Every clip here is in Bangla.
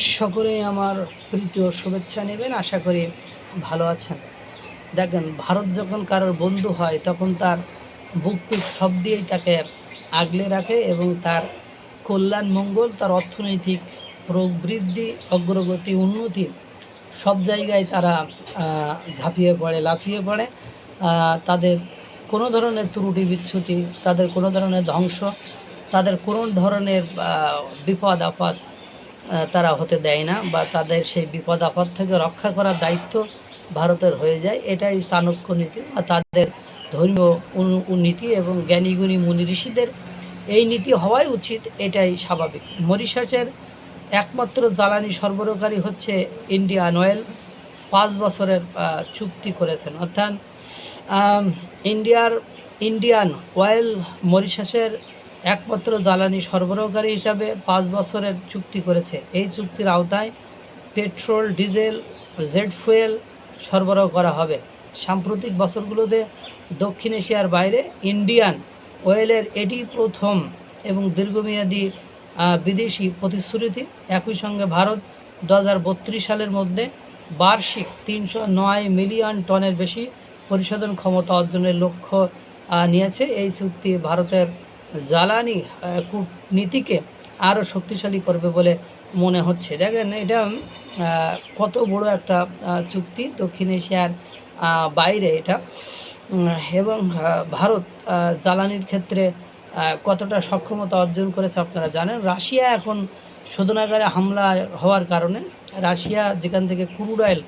সকলেই আমার প্রীতীয় শুভেচ্ছা নেবেন। আশা করি ভালো আছেন। দেখেন, ভারত যখন কারোর বন্ধু হয় তখন তার বুক পিঠ সব দিয়েই তাকে আগলে রাখে এবং তার কল্যাণ মঙ্গল, তার অর্থনৈতিক প্রবৃদ্ধি, অগ্রগতি, উন্নতি সব জায়গায় তারা ঝাঁপিয়ে পড়ে, লাফিয়ে পড়ে। তাদের কোনো ধরনের ত্রুটি বিচ্যুতি, তাদের কোনো ধরনের ধ্বংস, তাদের কোনো ধরনের বিপদ আপদ তারা হতে দেয় না, বা তাদের সেই বিপদ আপদ থেকে রক্ষা করার দায়িত্ব ভারতের হয়ে যায়। এটাই চাণক্য নীতি বা তাদের ধর্মীয় নীতি এবং জ্ঞানীগুণী মুনি ঋষিদের এই নীতি হওয়াই উচিত, এটাই স্বাভাবিক। মরিশাসের একমাত্র জ্বালানি সরবরাহকারী হচ্ছে ইন্ডিয়ান অয়েল। 5 বছরের চুক্তি করেছেন, অর্থাৎ ইন্ডিয়ান অয়েল মরিশাসের একমাত্র জ্বালানি সরবরাহকারী হিসাবে 5 বছরের চুক্তি করেছে। এই চুক্তির আওতায় পেট্রোল, ডিজেল, জেট ফুয়েল সরবরাহ করা হবে। সাম্প্রতিক বছরগুলোতে দক্ষিণ এশিয়ার বাইরে ইন্ডিয়ান অয়েলের এটি প্রথম এবং দীর্ঘমেয়াদী বিদেশি প্রতিশ্রুতি। একই সঙ্গে ভারত 2032 সালের মধ্যে বার্ষিক 309 মিলিয়ন টনের বেশি পরিশোধন ক্ষমতা অর্জনের লক্ষ্য নিয়েছে। এই চুক্তি ভারতের জ্বালানি কূটনীতিকে আরও শক্তিশালী করবে বলে মনে হচ্ছে। দেখেন, এটা কত বড় একটা চুক্তি, দক্ষিণ এশিয়ার বাইরে এটা, এবং ভারত জ্বালানির ক্ষেত্রে কতটা সক্ষমতা অর্জন করেছে আপনারা জানেন। রাশিয়া এখন শোধনাগারে হামলা হওয়ার কারণে রাশিয়া যেখান থেকে ক্রুড অয়েল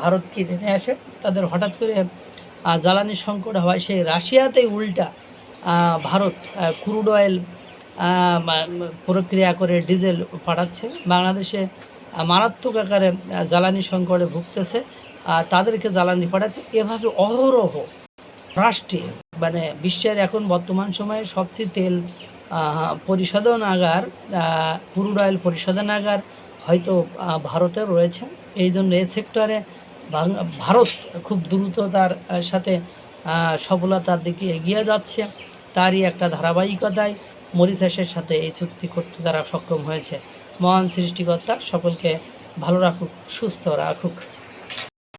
ভারত কিনে আসে, তাদের হঠাৎ করে জ্বালানির সংকট হয়। সেই রাশিয়াতেই উল্টা ভারত ক্রুড অয়েল প্রক্রিয়া করে ডিজেল পাঠাচ্ছে। বাংলাদেশে মারাত্মক আকারে জ্বালানি সংকটে ভুগতেছে, তাদেরকে জ্বালানি পাঠাচ্ছে। এভাবে অহরহ রাষ্ট্রে, মানে বিশ্বের এখন বর্তমান সময়ে সবচেয়ে তেল পরিশোধনাগার, ক্রুড অয়েল পরিশোধনাগার হয়তো ভারতে রয়েছে। এই জন্য এই সেক্টরে ভারত খুব দ্রুততার সাথে সফলতার দিকে এগিয়ে যাচ্ছে। তারই একটা ধারাবাহিকতায় মরিশাসের সাথে এই চুক্তি করতে তারা সক্ষম হয়েছে। মহান সৃষ্টিকর্তা সকলকে ভালো রাখুক, সুস্থ রাখুক।